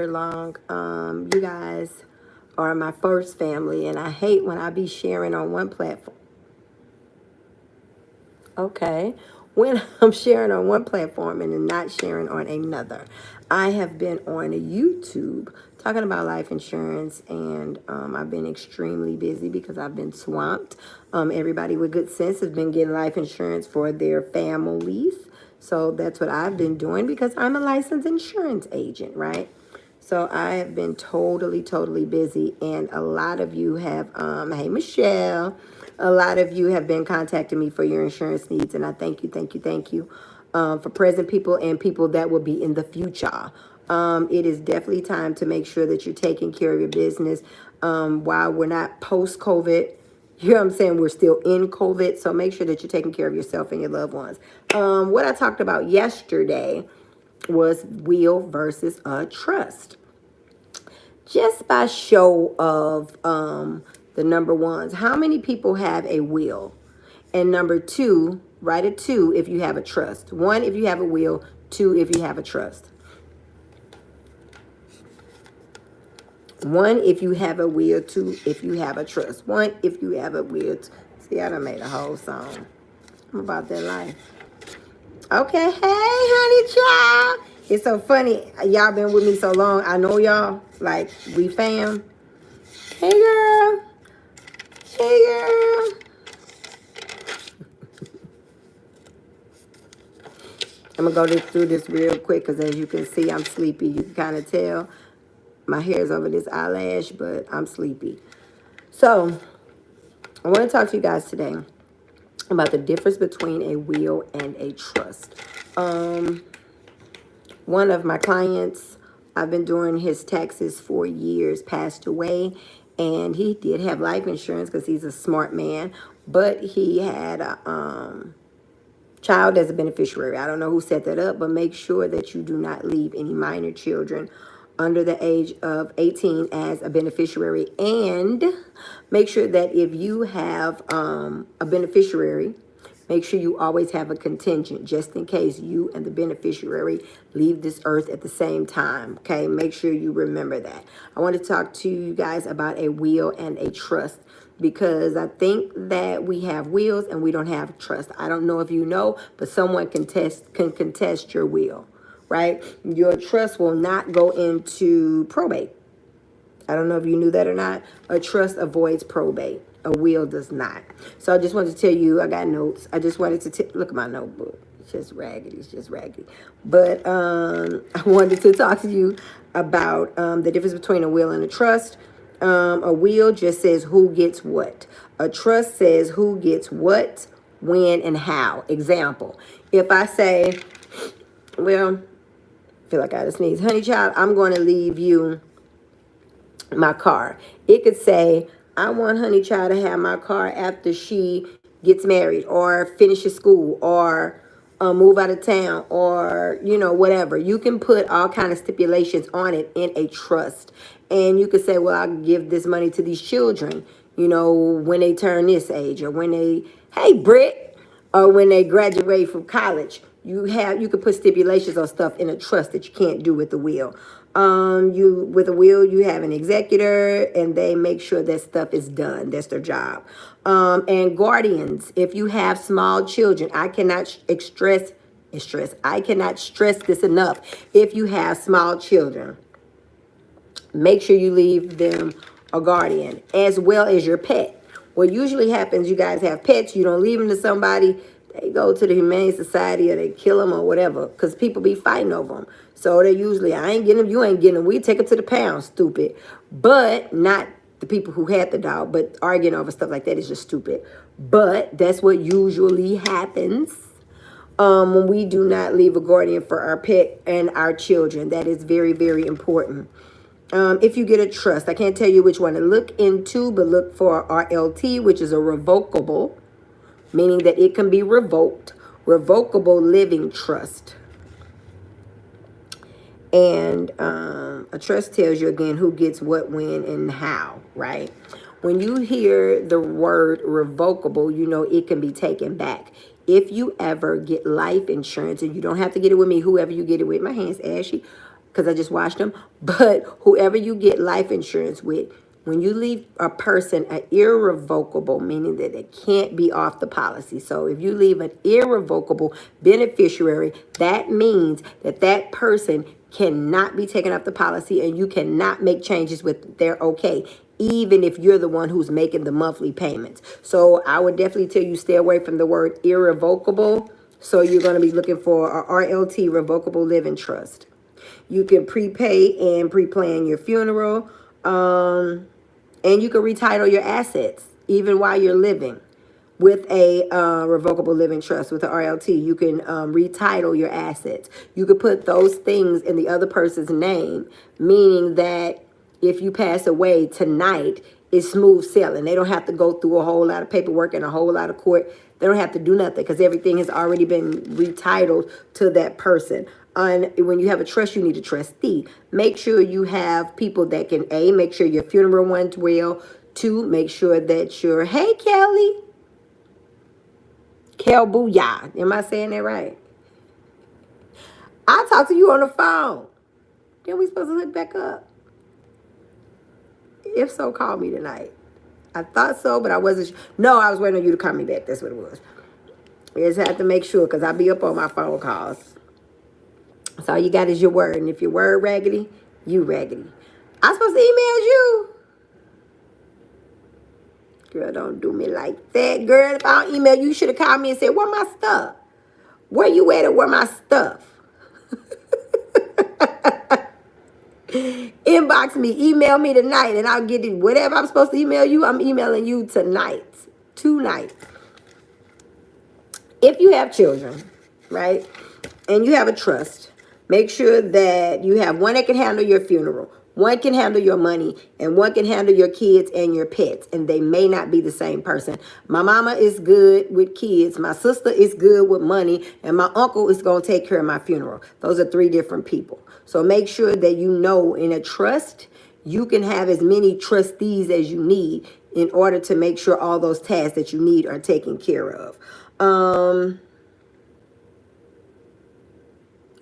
long. You guys are my first family, and I hate when I be sharing on one platform. Okay. When I'm sharing on one platform and then not sharing on another. I have been on YouTube talking about life insurance, and I've been extremely busy because I've been swamped. Everybody with good sense has been getting life insurance for their families. So that's what I've been doing because I'm a licensed insurance agent, right? So I have been totally busy, and a lot of you have, hey Michelle, a lot of you have been contacting me for your insurance needs, and I thank you, for present people and people that will be in the future. It is definitely time to make sure that you're taking care of your business, while we're not post-COVID. You know what I'm saying? We're still in COVID, so make sure that you're taking care of yourself and your loved ones. What I talked about yesterday was will versus a trust. Just by show of the number ones, how many people have a will? And number two, write a two if you have a trust. One if you have a will, two if you have a trust. One if you have a will, two if you have a trust. One if you have a will. See, I done made a whole song. I'm about that life. Okay, hey, honey child. It's so funny. Y'all been with me so long. I know y'all. Like, we fam. Hey, girl. Hey, girl. I'm going to go through this real quick because as you can see, I'm sleepy. You can kind of tell my hair's over this eyelash, but I'm sleepy. So, I want to talk to you guys today about the difference between a will and a trust. One of my clients, I've been doing his taxes for years, passed away, and he did have life insurance because he's a smart man, but he had a child as a beneficiary. I don't know who set that up, but make sure that you do not leave any minor children under the age of 18 as a beneficiary, and make sure that if you have a beneficiary, make sure you always have a contingent just in case you and the beneficiary leave this earth at the same time. Okay, make sure you remember that. I want to talk to you guys about a will and a trust because I think that we have wills and we don't have trust. I don't know if you know, but someone can contest your will, right? Your trust will not go into probate. I don't know if you knew that or not. A trust avoids probate. A will does not. So I just wanted to tell you, I got notes. I just wanted to look at my notebook. It's just raggedy. It's just raggedy. But I wanted to talk to you about the difference between a will and a trust. A will just says who gets what. A trust says who gets what, when, and how. Example, if I say, well, I feel like I just sneeze. Honey child, I'm going to leave you my car. It could say, I want Honey Child to have my car after she gets married or finishes school or move out of town or, you know, whatever. You can put all kind of stipulations on it in a trust. And you could say, well, I'll give this money to these children, you know, when they turn this age or when they, hey, Britt, or when they graduate from college. You could put stipulations on stuff in a trust that you can't do with the will. You with a will, you have an executor, and they make sure that stuff is done. That's their job. And guardians, if you have small children, I cannot I cannot stress this enough. If you have small children, make sure you leave them a guardian as well as your pet. What usually happens, you guys have pets, you don't leave them to somebody, they go to the Humane Society or they kill them or whatever because people be fighting over them. So they usually, I ain't getting them, you ain't getting them. We take them to the pound, stupid. But not the people who had the dog, but arguing over stuff like that is just stupid. But that's what usually happens when we do not leave a guardian for our pet and our children. That is very important. If you get a trust, I can't tell you which one to look into, but look for RLT, which is a revocable, meaning that it can be revoked, revocable living trust. And a trust tells you, again, who gets what, when, and how, right? When you hear the word revocable, you know it can be taken back. If you ever get life insurance, and you don't have to get it with me, whoever you get it with, my hand's ashy, because I just watched them. But whoever you get life insurance with, when you leave a person an irrevocable, meaning that it can't be off the policy. So if you leave an irrevocable beneficiary, that means that that person cannot be taken off the policy and you cannot make changes with their okay, even if you're the one who's making the monthly payments. So I would definitely tell you stay away from the word irrevocable. So you're going to be looking for a RLT, Revocable Living Trust. You can prepay and pre-plan your funeral. And you can retitle your assets even while you're living with a revocable living trust with the RLT. You can retitle your assets. You could put those things in the other person's name, meaning that if you pass away tonight, it's smooth sailing. They don't have to go through a whole lot of paperwork and a whole lot of court. They don't have to do nothing because everything has already been retitled to that person. And when you have a trust, you need a trustee. Make sure you have people that can, A, make sure your funeral went well. 2, make sure that your, hey, Kelly. Kel Booyah. Am I saying that right? I talked to you on the phone. Then we supposed to hook back up. If so, call me tonight. I thought so, but I wasn't sure. No, I was waiting on you to call me back. That's what it was. You just have to make sure because I'll be up on my phone calls. So all you got is your word. And if your word raggedy, you raggedy. I'm supposed to email you? Girl, don't do me like that. Girl, if I don't email you, you should have called me and said, where my stuff? Where you at and where my stuff? Inbox me, email me tonight, and I'll get it. Whatever I'm supposed to email you, I'm emailing you tonight. Tonight. If you have children, right, and you have a trust, make sure that you have one that can handle your funeral, one can handle your money, and one can handle your kids and your pets, and they may not be the same person. My mama is good with kids, my sister is good with money, and my uncle is going to take care of my funeral. Those are 3 different people. So make sure that you know in a trust, you can have as many trustees as you need in order to make sure all those tasks that you need are taken care of.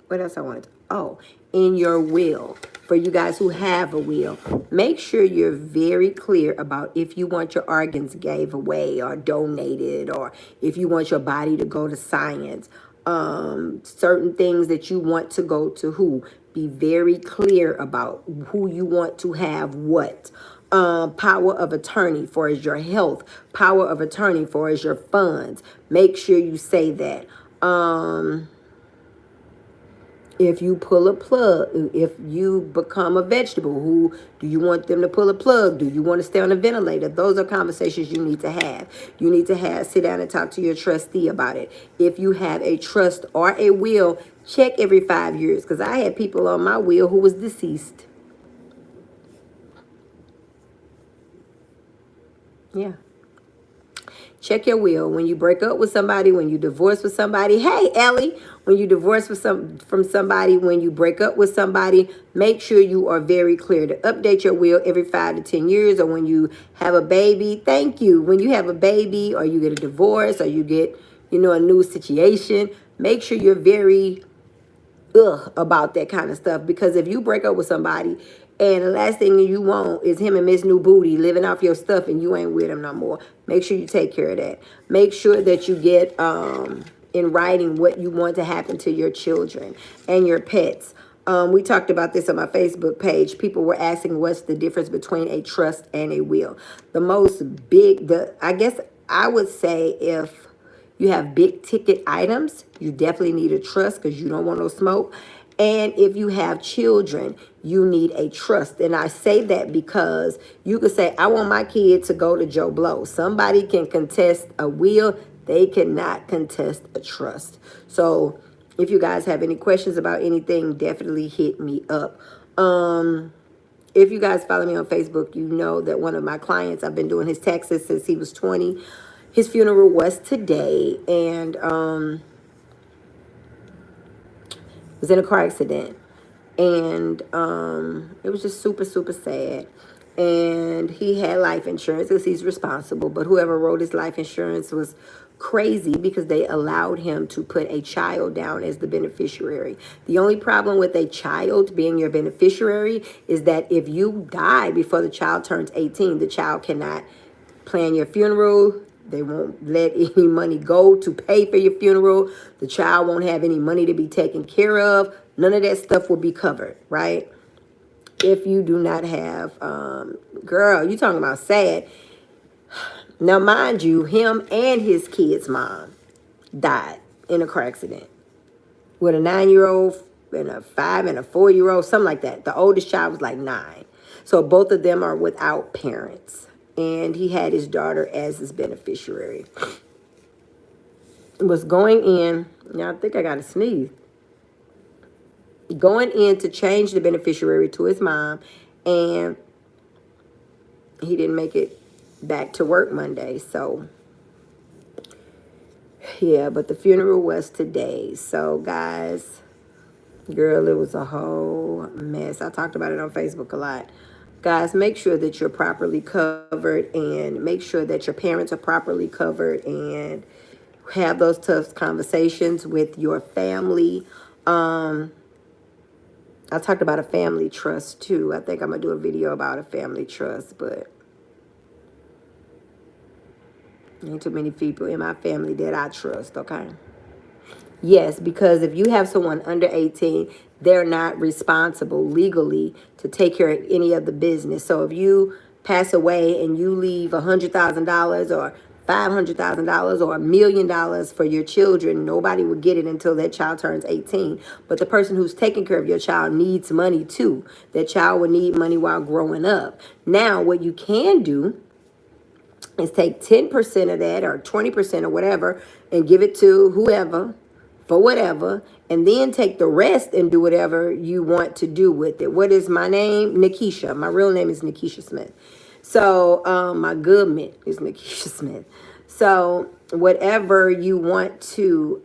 What else I wanted? Oh, in your will, for you guys who have a will, make sure you're very clear about if you want your organs gave away or donated, or if you want your body to go to science, certain things that you want to go to who. Be very clear about who you want to have what. Power of attorney for is your health. Power of attorney for is your funds. Make sure you say that. If you pull a plug, if you become a vegetable, who do you want them to pull a plug? Do you want to stay on a ventilator? Those are conversations you need to have. You need to sit down and talk to your trustee about it. If you have a trust or a will, check every 5 years, because I had people on my will who was deceased. Yeah. Check your will. When you break up with somebody, when you divorce with somebody, hey, Ellie, when you divorce from somebody, when you break up with somebody, make sure you are very clear to update your will every 5 to 10 years, or when you have a baby. Thank you. When you have a baby, or you get a divorce, or you get, a new situation, make sure you're very about that kind of stuff. Because if you break up with somebody and the last thing you want is him and Miss New Booty living off your stuff and you ain't with him no more, make sure you take care of that. Make sure that you get in writing what you want to happen to your children and your pets. We talked about this on my Facebook page. People were asking what's the difference between a trust and a will. I guess I would say if you have big ticket items, you definitely need a trust because you don't want no smoke. And if you have children, you need a trust. And I say that because you could say, I want my kid to go to Joe Blow. Somebody can contest a will. They cannot contest a trust. So if you guys have any questions about anything, definitely hit me up. If you guys follow me on Facebook, you know that one of my clients, I've been doing his taxes since he was 20. His funeral was today, and was in a car accident, and it was just super, super sad. And he had life insurance because he's responsible, but whoever wrote his life insurance was crazy because they allowed him to put a child down as the beneficiary. The only problem with a child being your beneficiary is that if you die before the child turns 18, the child cannot plan your funeral. They won't let any money go to pay for your funeral. The child won't have any money to be taken care of. None of that stuff will be covered, right? If you do not have, girl, you talking about sad. Now, mind you, him and his kid's mom died in a car accident with a 9-year-old and a 5 and a 4-year-old, something like that. The oldest child was like 9. So both of them are without parents. And he had his daughter as his beneficiary. Was going in, now I think I got to sneeze. Going in to change the beneficiary to his mom, and he didn't make it back to work Monday. So yeah, but the funeral was today. So guys, girl, it was a whole mess. I talked about it on Facebook a lot. Guys, make sure that you're properly covered, and make sure that your parents are properly covered, and have those tough conversations with your family. I talked about a family trust too. I think I'm going to do a video about a family trust, but ain't too many people in my family that I trust, okay? Yes, because if you have someone under 18, they're not responsible legally to take care of any of the business. So if you pass away and you leave $100,000 or $500,000 or $1,000,000 for your children, nobody will get it until that child turns 18. But the person who's taking care of your child needs money too. That child will need money while growing up. Now, what you can do is take 10% of that or 20% or whatever and give it to whoever for whatever, and then take the rest and do whatever you want to do with it. What is my name? Nikisha. My real name is Nikisha Smith. So my government is Nikisha Smith. So whatever you want to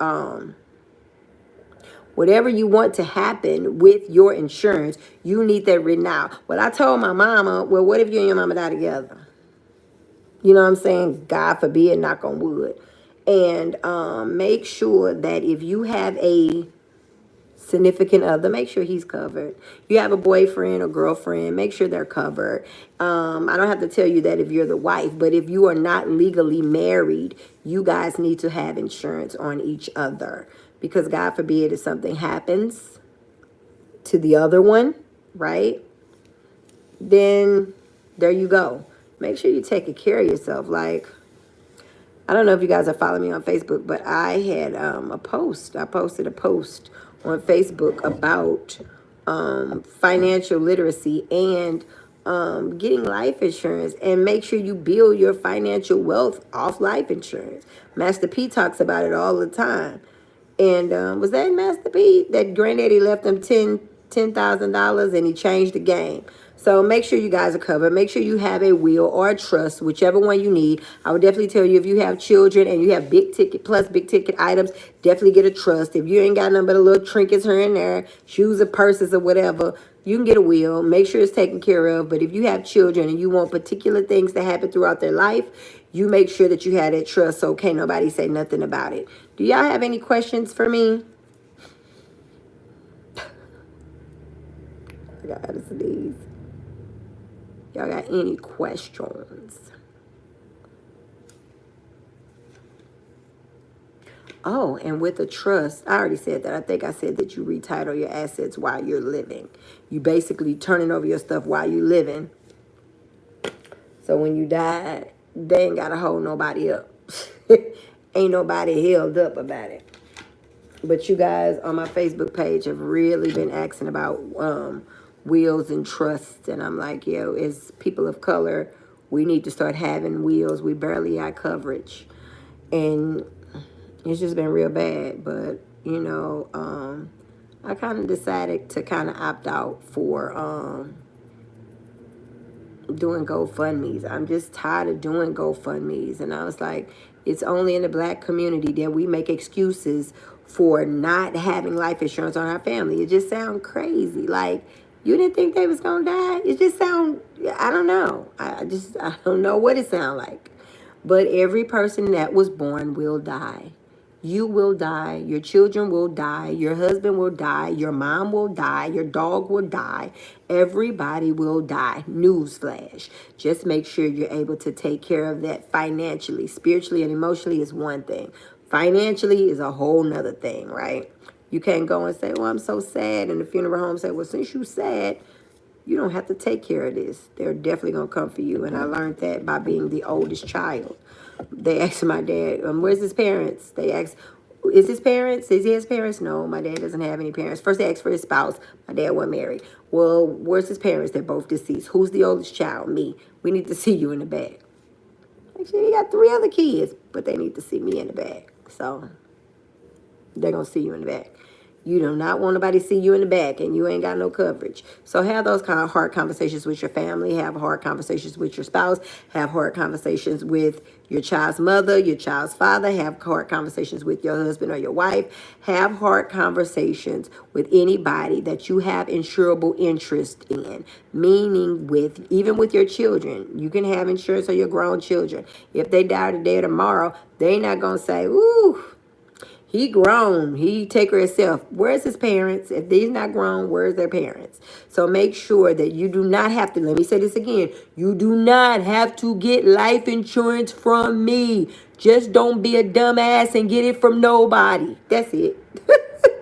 happen with your insurance, you need that written out. Well, I told my mama, well, what if you and your mama die together? You know what I'm saying? God forbid, knock on wood. And make sure that if you have a significant other, make sure he's covered. You have a boyfriend or girlfriend, make sure they're covered. I don't have to tell you that if you're the wife, but if you are not legally married, you guys need to have insurance on each other. Because God forbid if something happens to the other one, right? Then there you go. Make sure you're taking care of yourself. Like, I don't know if you guys are following me on Facebook, but I had a post. I posted a post on Facebook about financial literacy and getting life insurance. And make sure you build your financial wealth off life insurance. Master P talks about it all the time. And was that Master P? That granddaddy left him $10,000 and he changed the game. So make sure you guys are covered. Make sure you have a will or a trust, whichever one you need. I would definitely tell you if you have children and you have big ticket plus big ticket items, definitely get a trust. If you ain't got nothing but a little trinkets here and there, shoes or purses or whatever, you can get a will. Make sure it's taken care of. But if you have children and you want particular things to happen throughout their life, you make sure that you have that trust so can't nobody say nothing about it. Do y'all have any questions for me? I gotta sneeze. Y'all got any questions? Oh, and with a trust, I already said that. I think I said that you retitle your assets while you're living. You basically turning over your stuff while you're living. So when you die, they ain't got to hold nobody up. Ain't nobody held up about it. But you guys on my Facebook page have really been asking about wills and trusts. And I'm like, yo, as people of color, we need to start having wills. We barely got coverage. And it's just been real bad. But, you know, I kind of decided to kind of opt out for doing GoFundMes. I'm just tired of doing GoFundMes. And I was like, it's only in the black community that we make excuses for not having life insurance on our family. It just sounds crazy. Like, you didn't think they was going to die? It just sound, I don't know. I don't know what it sound like. But every person that was born will die. You will die. Your children will die. Your husband will die. Your mom will die. Your dog will die. Everybody will die. Newsflash. Just make sure you're able to take care of that financially. Spiritually and emotionally is one thing. Financially is a whole nother thing, right? You can't go and say, well, I'm so sad. And the funeral home say, well, since you sad, you don't have to take care of this. They're definitely going to come for you. And I learned that by being the oldest child. They asked my dad, where's his parents? They asked, is his parents? Is he his parents? No, my dad doesn't have any parents. First they asked for his spouse. My dad wasn't married. Well, where's his parents? They're both deceased. Who's the oldest child? Me. We need to see you in the back. Actually, he got 3 other kids, but they need to see me in the back. So they're going to see you in the back. You do not want nobody to see you in the back and you ain't got no coverage. So have those kind of hard conversations with your family. Have hard conversations with your spouse. Have hard conversations with your child's mother, your child's father. Have hard conversations with your husband or your wife. Have hard conversations with anybody that you have insurable interest in. Meaning with, even with your children. You can have insurance on your grown children. If they die today or tomorrow, they not going to say, ooh, he grown. He take care of himself. Where's his parents? If they's not grown, where's their parents? So make sure that you do not have to, let me say this again, you do not have to get life insurance from me. Just don't be a dumbass and get it from nobody. That's it.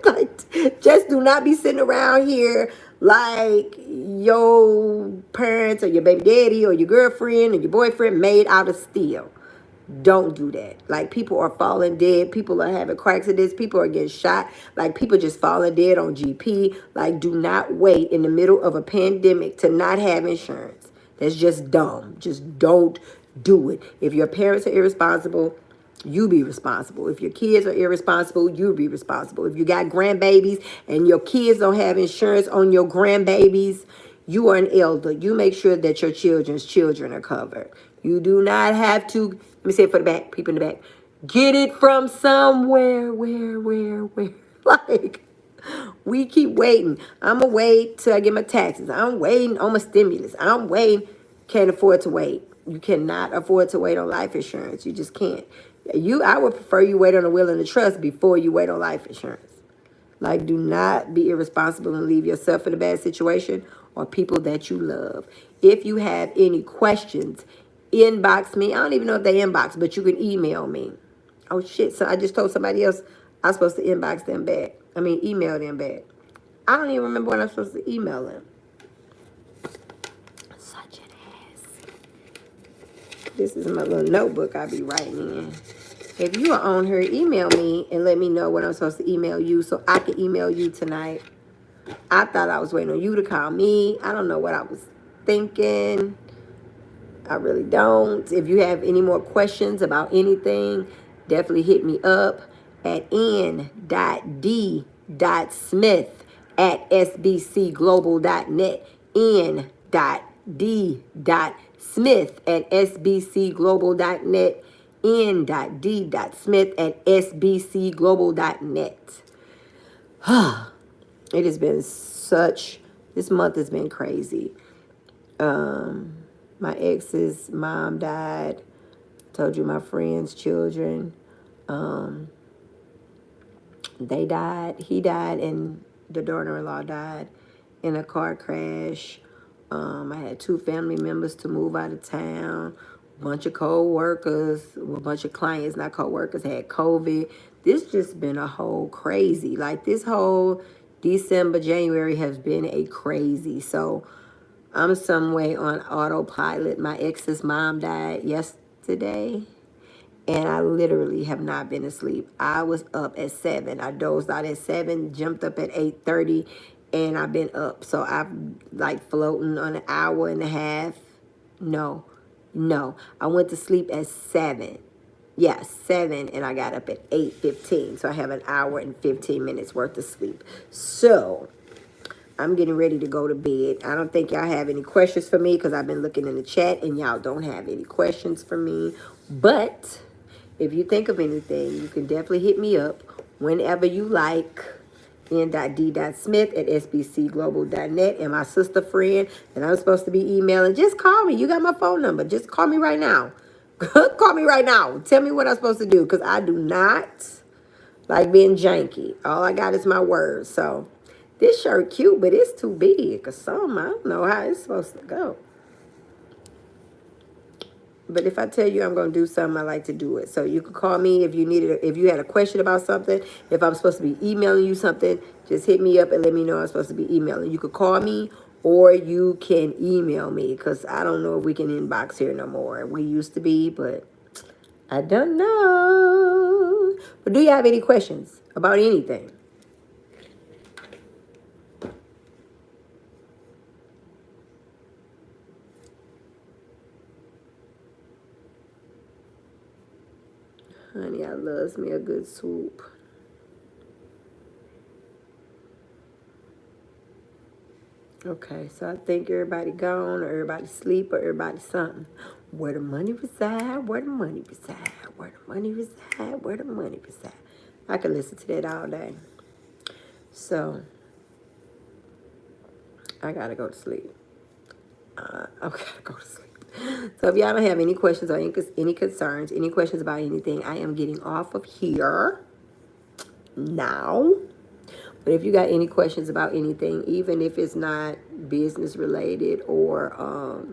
Like, just do not be sitting around here like your parents or your baby daddy or your girlfriend or your boyfriend made out of steel. Don't do that. Like, people are falling dead. People are having car accidents. People are getting shot. Like, people just falling dead on GP. Like, do not wait in the middle of a pandemic to not have insurance. That's just dumb. Just don't do it. If your parents are irresponsible, you be responsible. If your kids are irresponsible, you be responsible. If you got grandbabies and your kids don't have insurance on your grandbabies, you are an elder. You make sure that your children's children are covered. You do not have to, let me say it for the back, people in the back. Get it from somewhere, where? Like, we keep waiting. I'm going to wait till I get my taxes. I'm waiting on my stimulus. I'm waiting. Can't afford to wait. You cannot afford to wait on life insurance. You just can't. I would prefer you wait on a will and a trust before you wait on life insurance. Like, do not be irresponsible and leave yourself in a bad situation or people that you love. If you have any questions, inbox me. I don't even know if they inbox, but you can email me. Oh, shit. So I just told somebody else I was supposed to inbox them back. Email them back. I don't even remember when I'm supposed to email them. Such an ass. This is my little notebook I be writing in. If you are on here, email me and let me know what I'm supposed to email you so I can email you tonight. I thought I was waiting on you to call me. I don't know what I was thinking. I really don't. If you have any more questions about anything, definitely hit me up at n.d.smith@sbcglobal.net. n.d.smith@sbcglobal.net. n.d.smith@sbcglobal.net. It has been this month has been crazy. My ex's mom died. Told you my friend's children. They died. He died and the daughter-in-law died in a car crash. I had 2 family members to move out of town. A bunch of co-workers, a bunch of clients, not co-workers, had COVID. This just been a whole crazy. Like, this whole December, January has been a crazy. So I'm some way on autopilot. My ex's mom died yesterday, and I literally have not been asleep. I was up at 7. I dozed out at 7, jumped up at 8:30, and I've been up. So I'm like floating on an hour and a half. No. I went to sleep at 7. Yeah, 7, and I got up at 8:15. So I have an hour and 15 minutes worth of sleep. So I'm getting ready to go to bed. I don't think y'all have any questions for me because I've been looking in the chat and y'all don't have any questions for me. But if you think of anything, you can definitely hit me up whenever you like. n.d.smith@sbcglobal.net. And my sister friend that I'm supposed to be emailing, just call me. You got my phone number. Just call me right now. Call me right now. Tell me what I'm supposed to do, because I do not like being janky. All I got is my word. So this shirt cute, but it's too big. Cause some, I don't know how it's supposed to go. But if I tell you I'm gonna do something, I like to do it. So you could call me if you needed, if you had a question about something. If I'm supposed to be emailing you something, just hit me up and let me know I'm supposed to be emailing. You could call me or you can email me, because I don't know if we can inbox here no more. We used to be, but I don't know. But do you have any questions about anything? Honey, I loves me a good swoop. Okay, so I think everybody gone, or everybody sleep, or everybody something. Where the money reside, where the money reside, where the money reside, where the money reside. I could listen to that all day. So I gotta go to sleep. I gotta go to sleep. So if y'all don't have any questions or any concerns, any questions about anything, I am getting off of here now. But if you got any questions about anything, even if it's not business related or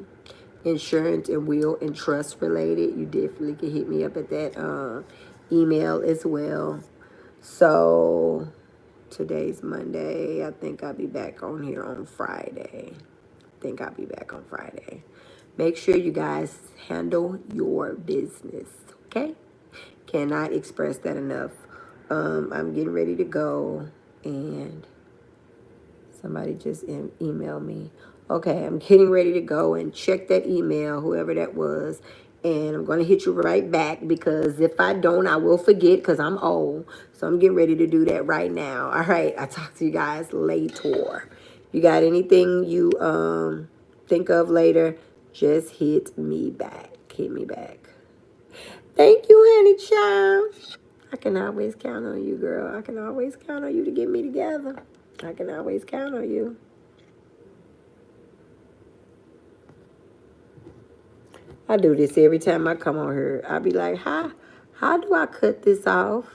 insurance and will and trust related, you definitely can hit me up at that email as well. So today's Monday. I think I'll be back on here on Friday. Make sure you guys handle your business, okay? Cannot express that enough. I'm getting ready to go, and somebody just emailed me. Okay, I'm getting ready to go and check that email, whoever that was, and I'm going to hit you right back, because if I don't, I will forget, because I'm old. So I'm getting ready to do that right now. All right, I'll talk to you guys later. You got anything you think of later, just hit me back. Hit me back. Thank you, honey child. I can always count on you, girl. I can always count on you to get me together. I can always count on you. I do this every time I come on here. I be like, how do I cut this off?